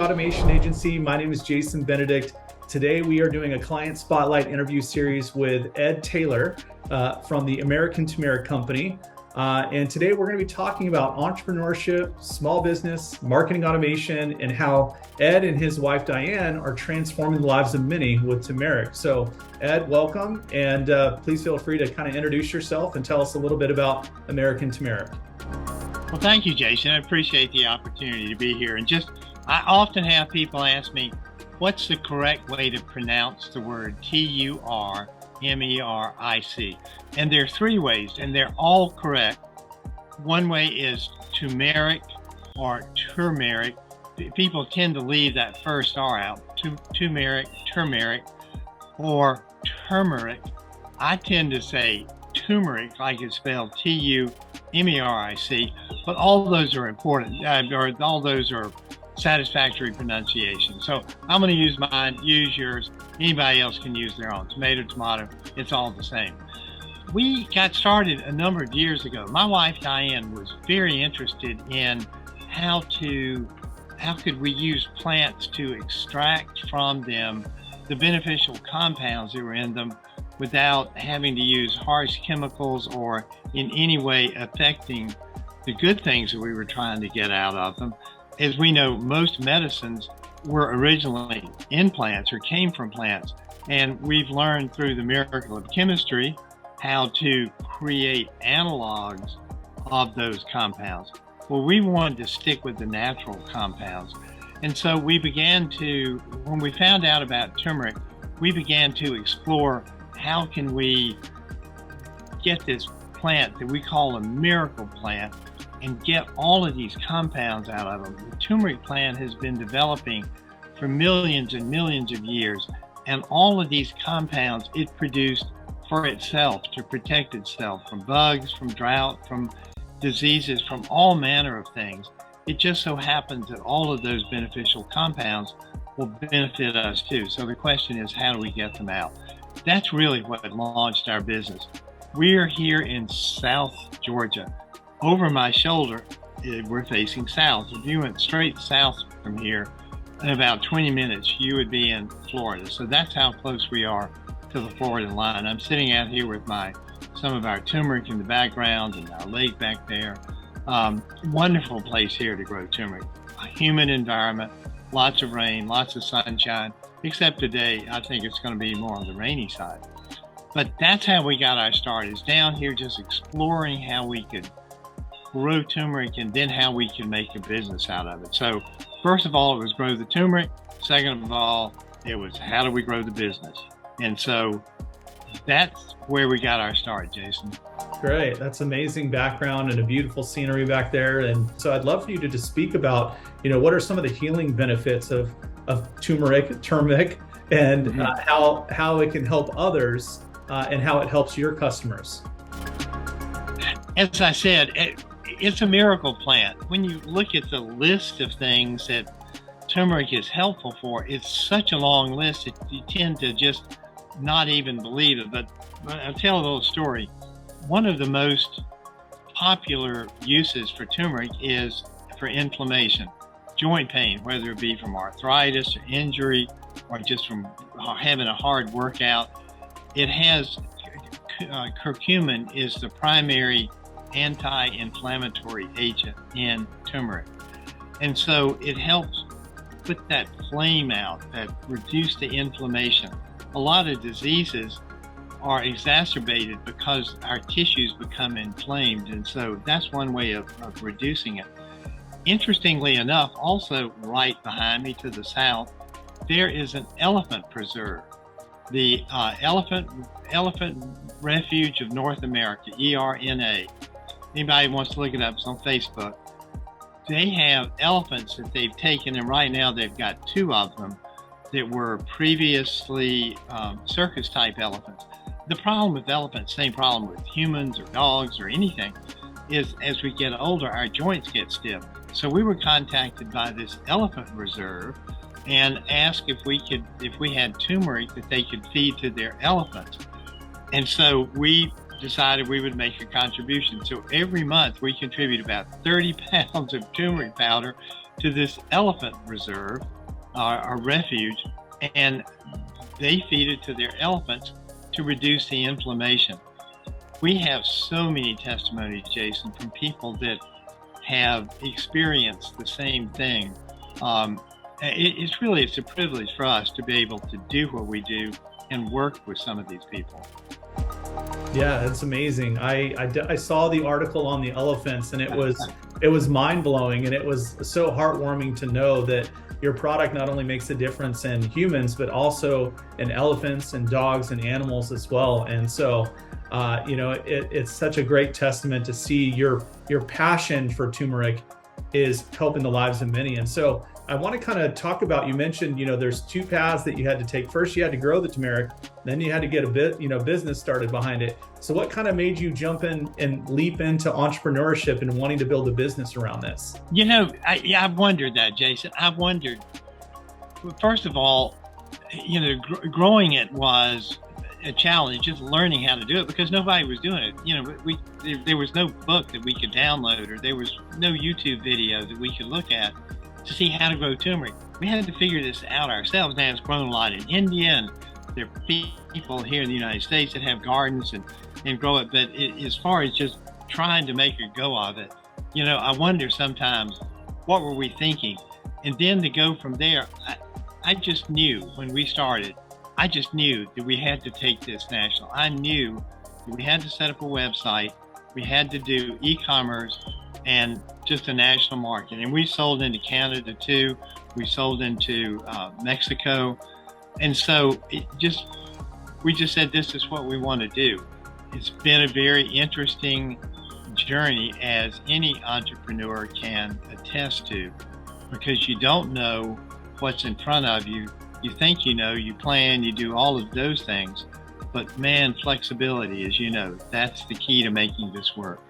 Automation Agency. My name is Jason Benedict. Today we are doing a client spotlight interview series with Ed Taylor from the American Turmeric Company. And today we're going to be talking about entrepreneurship, small business, marketing automation, and how Ed and his wife Diane are transforming the lives of many with turmeric. So Ed, welcome, and please feel free to kind of introduce yourself and tell us a little bit about American Turmeric. Well, thank you, Jason. I appreciate the opportunity to be here. And I often have people ask me, what's the correct way to pronounce the word Turmeric? And there are three ways, and they're all correct. One way is turmeric or turmeric. People tend to leave that first R out. Turmeric, or turmeric. I tend to say turmeric, like it's spelled Turmeric, but all those are important, or all those are satisfactory pronunciation. So I'm going to use mine, use yours. Anybody else can use their own. Tomato, it's all the same. We got started a number of years ago. My wife, Diane, was very interested in how could we use plants to extract from them the beneficial compounds that were in them without having to use harsh chemicals or in any way affecting the good things that we were trying to get out of them. As we know, most medicines were originally in plants or came from plants, and we've learned through the miracle of chemistry how to create analogs of those compounds. Well, we wanted to stick with the natural compounds, and so we began to, when we found out about turmeric, we began to explore how can we get this plant that we call a miracle plant and get all of these compounds out of them. The turmeric plant has been developing for millions and millions of years, and all of these compounds it produced for itself to protect itself from bugs, from drought, from diseases, from all manner of things. It just so happens that all of those beneficial compounds will benefit us too. So the question is, how do we get them out? That's really what launched our business. We're here in South Georgia. Over my shoulder, we're facing south. If you went straight south from here, in about 20 minutes, you would be in Florida. So that's how close we are to the Florida line. I'm sitting out here with some of our turmeric in the background and our lake back there. Wonderful place here to grow turmeric. A humid environment, lots of rain, lots of sunshine, except today, I think it's going to be more on the rainy side. But that's how we got our start, is down here just exploring how we could grow turmeric and then how we can make a business out of it. So first of all, it was grow the turmeric. Second of all, it was how do we grow the business? And so that's where we got our start, Jason. Great. That's amazing background and a beautiful scenery back there. And so I'd love for you to just speak about, what are some of the healing benefits of turmeric and how it can help others and how it helps your customers. As I said, it's a miracle plant. When you look at the list of things that turmeric is helpful for, it's such a long list that you tend to just not even believe it. But I'll tell a little story. One of the most popular uses for turmeric is for inflammation, joint pain, whether it be from arthritis or injury or just from having a hard workout. It has curcumin is the primary anti-inflammatory agent in turmeric. And so it helps put that flame out, that reduce the inflammation. A lot of diseases are exacerbated because our tissues become inflamed. And so that's one way of reducing it. Interestingly enough, also right behind me to the south, there is an elephant preserve. The Elephant Refuge of North America, ERNA. Anybody wants to look it up, it's on Facebook. They have elephants that they've taken, and right now they've got 2 of them that were previously circus-type elephants. The problem with elephants, same problem with humans or dogs or anything, is as we get older, our joints get stiff. So we were contacted by this elephant reserve and asked if we had turmeric that they could feed to their elephants. And so we decided we would make a contribution. So every month we contribute about 30 pounds of turmeric powder to this elephant reserve, or refuge, and they feed it to their elephants to reduce the inflammation. We have so many testimonies, Jason, from people that have experienced the same thing. It's a privilege for us to be able to do what we do and work with some of these people. Yeah, it's amazing. I saw the article on the elephants, and it was mind blowing, and it was so heartwarming to know that your product not only makes a difference in humans, but also in elephants and dogs and animals as well. And so, it's such a great testament to see your passion for turmeric is helping the lives of many. And so I want to kind of talk about, you mentioned, there's two paths that you had to take. First, you had to grow the turmeric, then you had to get a bit, business started behind it. So what kind of made you jump in and leap into entrepreneurship and wanting to build a business around this? I've wondered that, Jason. I've wondered, first of all, growing it was a challenge, just learning how to do it, because nobody was doing it. There was no book that we could download, or there was no YouTube video that we could look at to see how to grow turmeric. We had to figure this out ourselves. Now, it's grown a lot in India, and there are people here in the United States that have gardens and grow it. But as far as just trying to make a go of it, I wonder sometimes, what were we thinking? And then to go from there, I just knew when we started, I just knew that we had to take this national. I knew that we had to set up a website, we had to do e-commerce, and just a national market. And we sold into Canada too. We sold into Mexico. And so we just said, this is what we want to do. It's been a very interesting journey, as any entrepreneur can attest to, because you don't know what's in front of you. You think you plan, you do all of those things, but man, flexibility, as that's the key to making this work.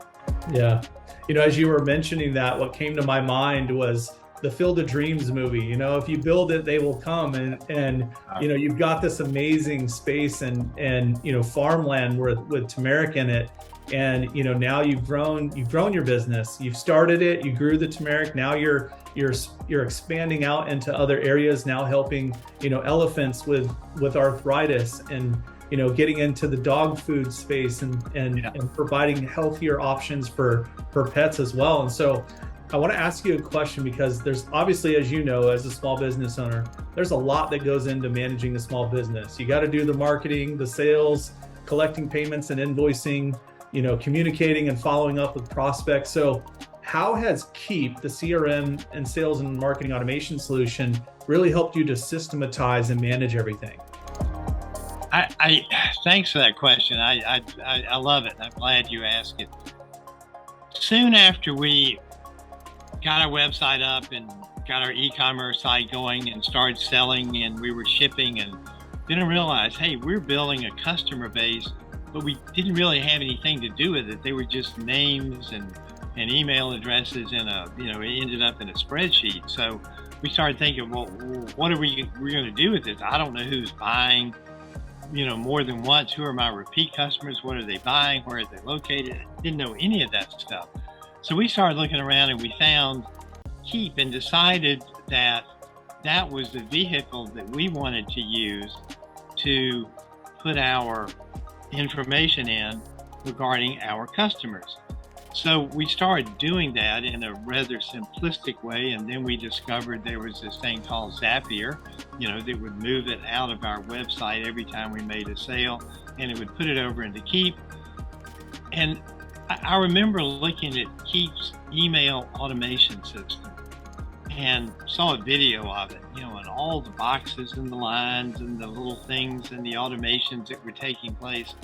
Yeah. As you were mentioning that, what came to my mind was the Field of Dreams movie. If you build it, they will come. And you've got this amazing space and farmland with turmeric in it. And now you've grown your business. You've started it. You grew the turmeric. Now you're expanding out into other areas. Now helping elephants with arthritis, and getting into the dog food space and providing healthier options for pets as well. And so I want to ask you a question, because there's obviously, as you know, as a small business owner, there's a lot that goes into managing a small business. You got to do the marketing, the sales, collecting payments and invoicing, communicating and following up with prospects. So how has Keap, the CRM and sales and marketing automation solution, really helped you to systematize and manage everything? Thanks for that question. I love it. I'm glad you asked it. Soon after we got our website up and got our e-commerce site going and started selling, and we were shipping, and then I realized, hey, we're building a customer base, but we didn't really have anything to do with it. They were just names and email addresses, and it ended up in a spreadsheet. So we started thinking, well, what are we're going to do with this? I don't know who's buying more than once. Who are my repeat customers? What are they buying? Where are they located? Didn't know any of that stuff. So we started looking around, and we found Keap, and decided that that was the vehicle that we wanted to use to put our information in regarding our customers. So we started doing that in a rather simplistic way, and then we discovered there was this thing called Zapier, that would move it out of our website every time we made a sale, and it would put it over into Keap. And I remember looking at Keap's email automation system and saw a video of it, and all the boxes and the lines and the little things and the automations that were taking place.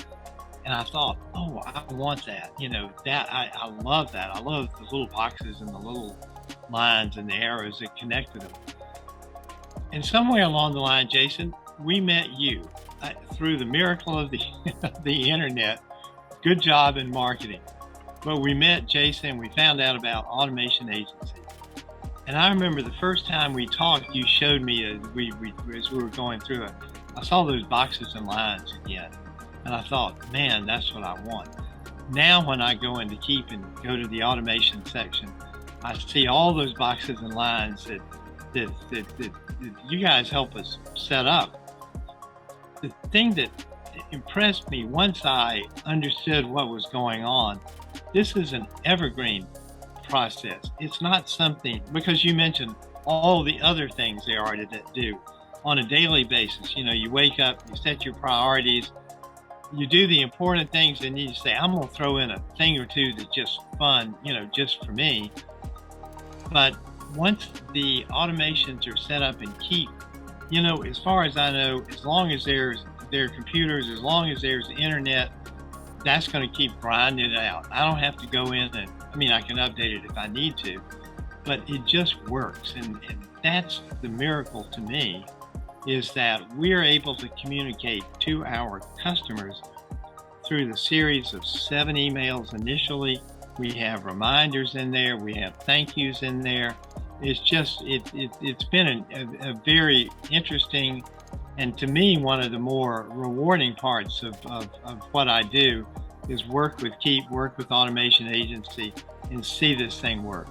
And I thought, oh, I want that. I love that. I love the little boxes and the little lines and the arrows that connected them. And somewhere along the line, Jason, we met you through the miracle of the internet. Good job in marketing. But we met Jason, we found out about automation agency. And I remember the first time we talked, you showed me as we were going through it, I saw those boxes and lines again. And I thought, man, that's what I want. Now when I go into Keap and go to the automation section, I see all those boxes and lines that you guys help us set up. The thing that impressed me once I understood what was going on, this is an evergreen process. It's not something, because you mentioned all the other things they are to do on a daily basis. You know, you wake up, you set your priorities, you do the important things, and you say, I'm going to throw in a thing or two that's just fun, you know, just for me. But once the automations are set up in Keap, you know, as far as I know, as long as there are computers, as long as there's internet, that's going to keep grinding it out. I don't have to go in and, I mean, I can update it if I need to, but it just works. And that's the miracle to me, is that we're able to communicate to our customers through the series of 7 emails initially. We have reminders in there. We have thank yous in there. It's just, it's been a very interesting, and to me, one of the more rewarding parts of what I do is work with Keap, work with Automation Agency, and see this thing work.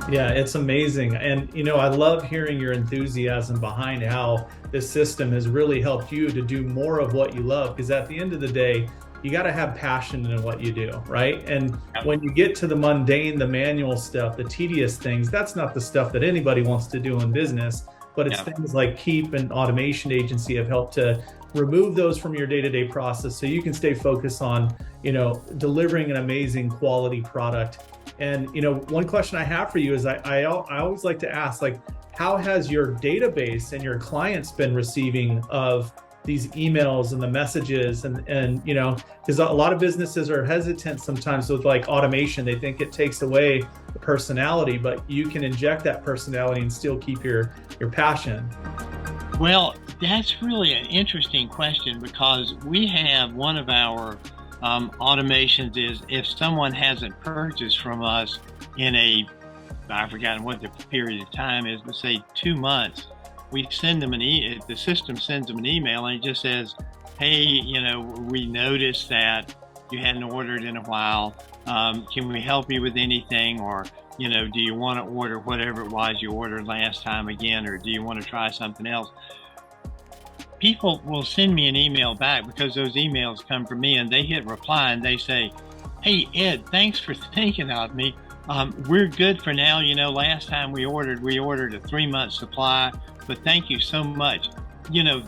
Yeah, it's amazing. And, you know, I love hearing your enthusiasm behind how this system has really helped you to do more of what you love. Because at the end of the day, you got to have passion in what you do, right? And when you get to the mundane, the manual stuff, the tedious things, that's not the stuff that anybody wants to do in business. But it's things like Keap and Automation Agency have helped to remove those from your day-to-day process so you can stay focused on, you know, delivering an amazing quality product. And, you know, one question I have for you is I always like to ask, like, how has your database and your clients been receiving of these emails and the messages? And you know, because a lot of businesses are hesitant sometimes with like automation. They think it takes away the personality, but you can inject that personality and still keep your passion. Well, that's really an interesting question, because we have one of our automations is if someone hasn't purchased from us in I've forgotten what the period of time is, but say 2 months, we send them the system sends them an email, and it just says, hey, you know, we noticed that you hadn't ordered in a while. Can we help you with anything? Or, you know, do you want to order whatever it was you ordered last time again? Or do you want to try something else? People will send me an email back, because those emails come from me, and they hit reply and they say, hey, Ed, thanks for thinking of me. We're good for now. You know, last time we ordered a 3-month supply, but thank you so much. You know,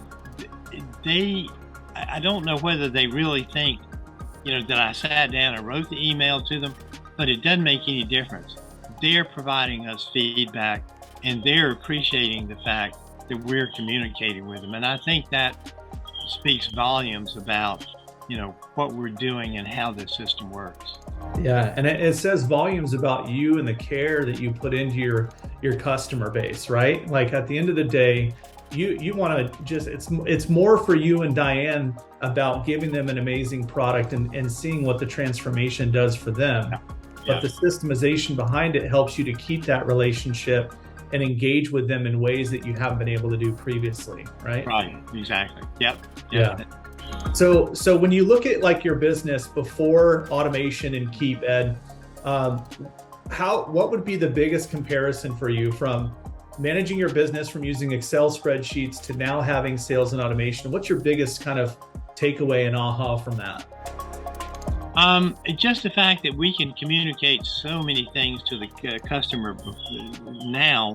I don't know whether they really think, you know, that I sat down and wrote the email to them, but it doesn't make any difference. They're providing us feedback, and they're appreciating the fact that we're communicating with them. And I think that speaks volumes about, you know, what we're doing and how this system works. Yeah, and it says volumes about you and the care that you put into your customer base, right? Like at the end of the day, you want to just, it's more for you and Diane about giving them an amazing product and seeing what the transformation does for them. But the systemization behind it helps you to keep that relationship and engage with them in ways that you haven't been able to do previously, right? Right, exactly. Yep. Yeah. So when you look at like your business before automation and Keap, Ed, what would be the biggest comparison for you from managing your business from using Excel spreadsheets to now having sales and automation? What's your biggest kind of takeaway and aha from that? Just the fact that we can communicate so many things to the customer now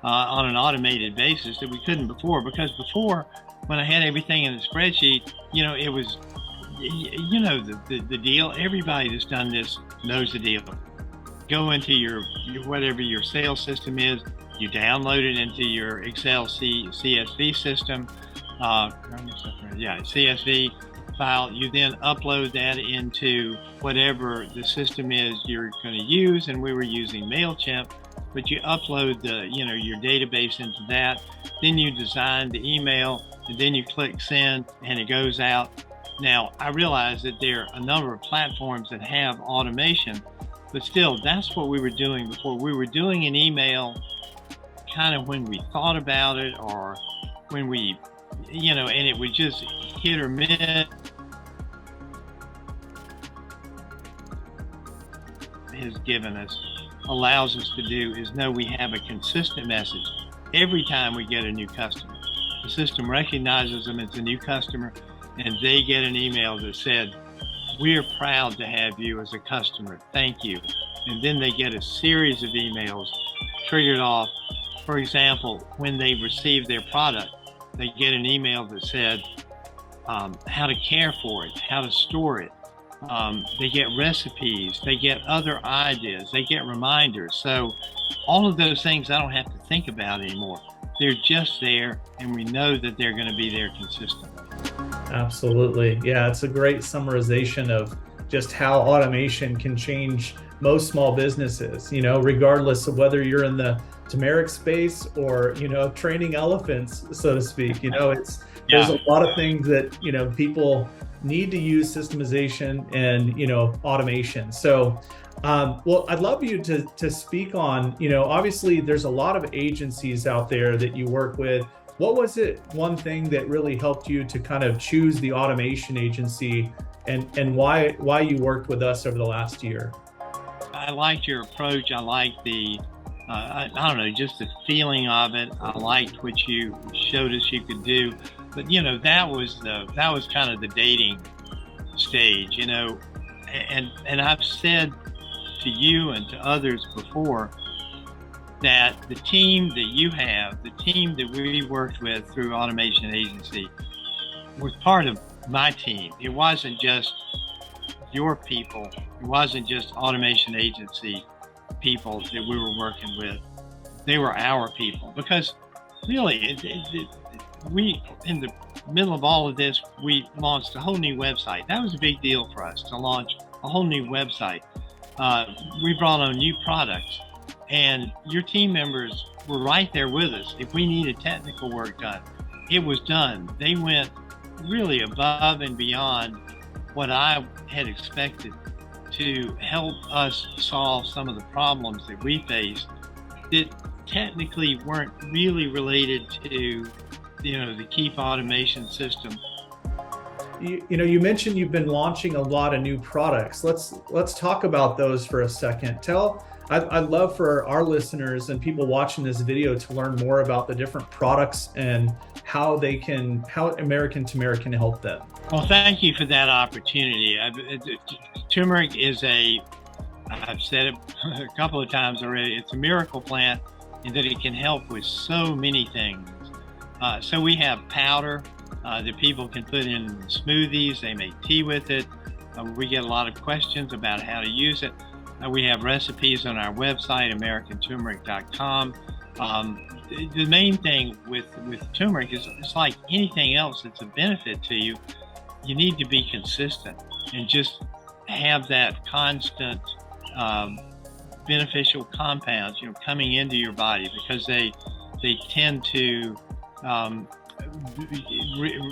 on an automated basis that we couldn't before. Because before, when I had everything in the spreadsheet, you know, it was, you know, the deal. Everybody that's done this knows the deal. Go into your whatever your sales system is, you download it into your Excel CSV system, CSV file. You then upload that into whatever the system is you're going to use, and we were using MailChimp. But you upload your database into that. Then you design the email, and then you click send, and it goes out. Now, I realize that there are a number of platforms that have automation, but still, that's what we were doing before. We were doing an email kind of when we thought about it, or when we, and it would just hit or miss. Has given us allows us to do is know we have a consistent message every time we get a new customer. The system recognizes them as a new customer, and they get an email that said, "We're proud to have you as a customer. Thank you." And then they get a series of emails triggered off. For example, when they receive their product, they get an email that said how to care for it, how to store it. They get recipes, they get other ideas, they get reminders. So all of those things I don't have to think about anymore. They're just there, and we know that they're going to be there consistently. Absolutely. Yeah, it's a great summarization of just how automation can change most small businesses, regardless of whether you're in the turmeric space or, training elephants, so to speak. There's a lot of things that, people need to use systemization and, automation. So, well, I'd love you to speak on, obviously there's a lot of agencies out there that you work with. What was it, one thing that really helped you to kind of choose the automation agency, and why you worked with us over the last year? I liked your approach. I liked the, I don't know, just the feeling of it. I liked what you showed us you could do. But that was kind of the dating stage, and I've said to you and to others before that the team that you have, the team that we worked with through Automation Agency, was part of my team. It wasn't just your people. It wasn't just Automation Agency people that we were working with. They were our people, because really, we, in the middle of all of this, we launched a whole new website. That was a big deal for us, to launch a whole new website. We brought on new products, and your team members were right there with us. If we needed technical work done, it was done. They went really above and beyond what I had expected to help us solve some of the problems that we faced that technically weren't really related to the Keap automation system. You mentioned you've been launching a lot of new products. Let's talk about those for a second. I'd love for our listeners and people watching this video to learn more about the different products and how American Turmeric can help them. Well, thank you for that opportunity. Turmeric is I've said it a couple of times already, it's a miracle plant in that it can help with so many things. So we have powder that people can put in smoothies. They make tea with it. We get a lot of questions about how to use it. We have recipes on our website, AmericanTurmeric.com. The main thing with turmeric is it's like anything else that's a benefit to you. You need to be consistent and just have that constant beneficial compounds, coming into your body, because they tend to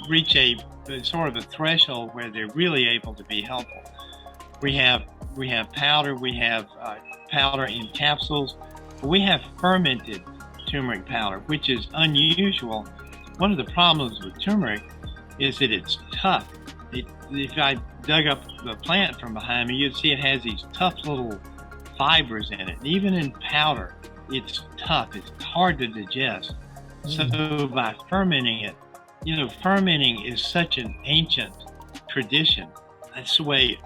reach a sort of a threshold where they're really able to be helpful. We have powder, we have powder in capsules, but we have fermented turmeric powder, which is unusual. One of the problems with turmeric is that it's tough. If I dug up the plant from behind me, you'd see it has these tough little fibers in it. And even in powder, it's tough. It's hard to digest. So by fermenting it, fermenting is such an ancient tradition. That's the way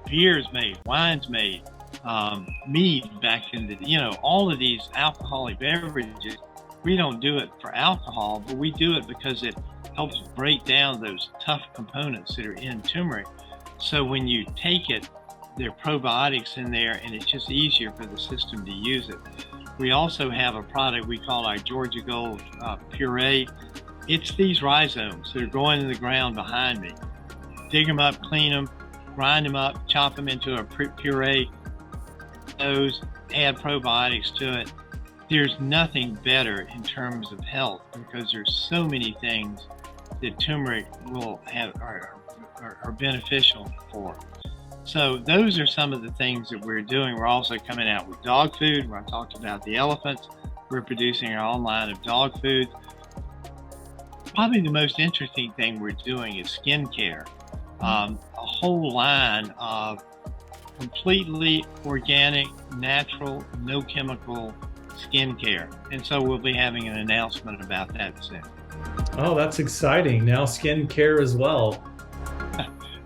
beer's made, wine's made, mead back in the, all of these alcoholic beverages. We don't do it for alcohol, but we do it because it helps break down those tough components that are in turmeric. So when you take it, there are probiotics in there, and it's just easier for the system to use it. We also have a product we call our Georgia Gold puree. It's these rhizomes that are going in the ground behind me. Dig them up, clean them, grind them up, chop them into a puree. Those, add probiotics to it. There's nothing better in terms of health, because there's so many things that turmeric will have are beneficial for. So those are some of the things that we're doing. We're also coming out with dog food, where I talked about the elephants. We're producing our own line of dog food. Probably the most interesting thing we're doing is skincare. A whole line of completely organic, natural, no chemical skincare. And so we'll be having an announcement about that soon. Oh, that's exciting. Now skin care as well.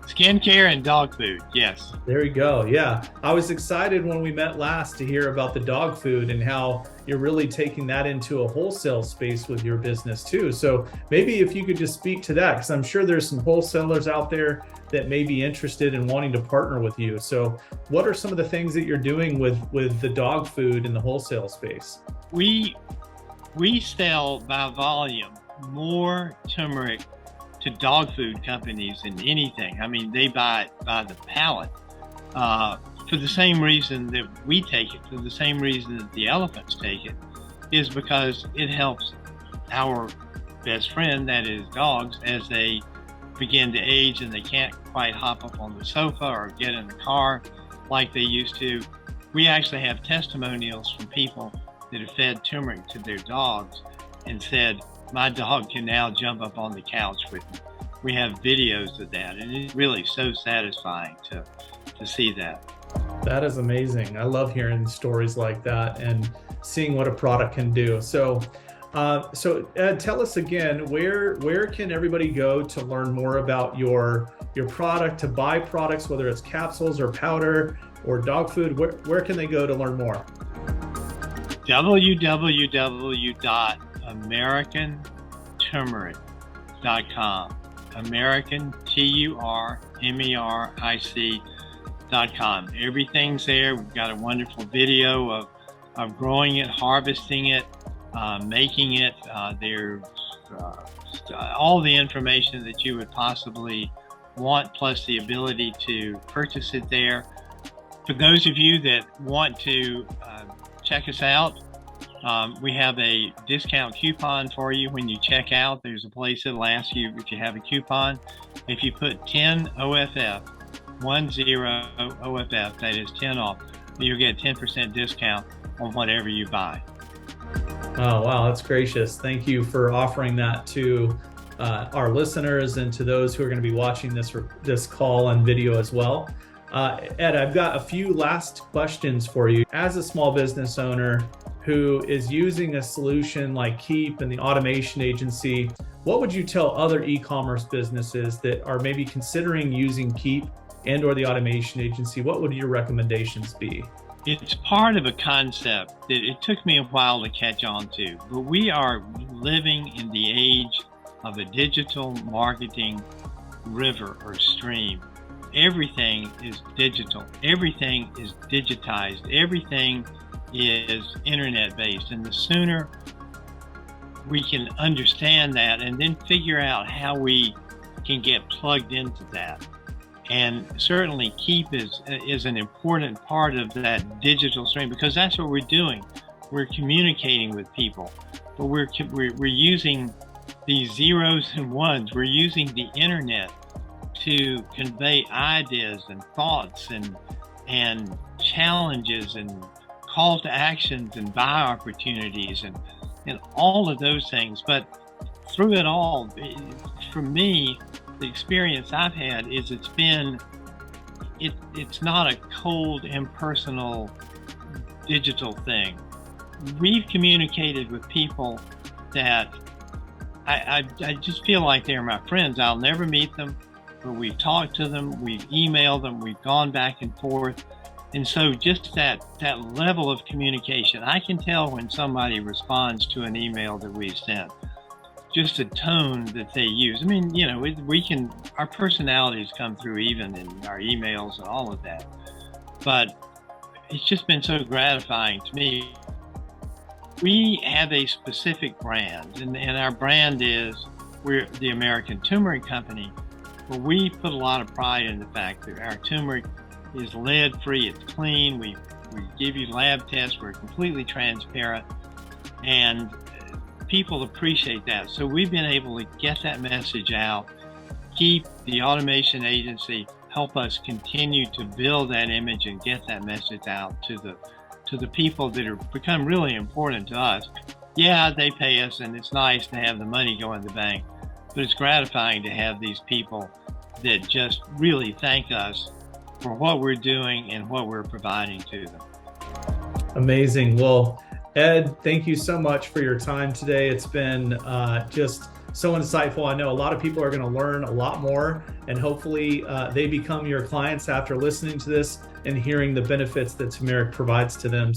Skincare and dog food, yes. There you go. Yeah. I was excited when we met last to hear about the dog food and how you're really taking that into a wholesale space with your business too. So maybe if you could just speak to that, because I'm sure there's some wholesalers out there that may be interested in wanting to partner with you. So what are some of the things that you're doing with the dog food in the wholesale space? We sell by volume more turmeric to dog food companies than anything. I mean, they buy it by the pallet for the same reason that we take it, for the same reason that the elephants take it, is because it helps our best friend, that is dogs, as they begin to age and they can't quite hop up on the sofa or get in the car like they used to. We actually have testimonials from people that have fed turmeric to their dogs and said, my dog can now jump up on the couch with me. We have videos of that, and it's really so satisfying to see that. That is amazing. I love hearing stories like that and seeing what a product can do. So Ed, tell us again, where can everybody go to learn more about your product, to buy products, whether it's capsules or powder or dog food? Where can they go to learn more? www.americanturmeric.com. American, TURMERIC.com. Everything's there. We've got a wonderful video of growing it, harvesting it, making it. There's all the information that you would possibly want, plus the ability to purchase it there. For those of you that want to check us out, we have a discount coupon for you when you check out. There's a place that'll ask you if you have a coupon. If you put 10 OFF, 10 OFF, that is 10 off, you'll get a 10% discount on whatever you buy. Oh, wow, that's gracious. Thank you for offering that to our listeners and to those who are going to be watching this call and video as well. Ed, I've got a few last questions for you. As a small business owner who is using a solution like Keap and the automation agency, what would you tell other e-commerce businesses that are maybe considering using Keap and or the automation agency? What would your recommendations be? It's part of a concept that it took me a while to catch on to, but we are living in the age of a digital marketing river or stream. Everything is digital. Everything is digitized. Everything is internet-based. And the sooner we can understand that and then figure out how we can get plugged into that. And certainly Keap is an important part of that digital stream, because that's what we're doing. We're communicating with people, but we're using these zeros and ones. We're using the internet to convey ideas and thoughts and challenges and call to actions and buy opportunities and all of those things. But through it all, for me, the experience I've had is it's not a cold, impersonal, digital thing. We've communicated with people that I just feel like they're my friends. I'll never meet them, but we've talked to them, we've emailed them, we've gone back and forth. And so just that level of communication, I can tell when somebody responds to an email that we've sent. Just the tone that they use. I mean, you know, our personalities come through even in our emails and all of that. But it's just been so gratifying to me. We have a specific brand, and our brand we're the American Turmeric Company, but we put a lot of pride in the fact that our turmeric is lead-free, it's clean, we give you lab tests, we're completely transparent, and people appreciate that. So we've been able to get that message out. Keap, the automation agency, help us continue to build that image and get that message out to the people that are become really important to us. Yeah, they pay us and it's nice to have the money go in the bank, but it's gratifying to have these people that just really thank us for what we're doing and what we're providing to them. Amazing. Well, Ed, thank you so much for your time today. It's been just so insightful. I know a lot of people are going to learn a lot more, and hopefully they become your clients after listening to this and hearing the benefits that turmeric provides to them.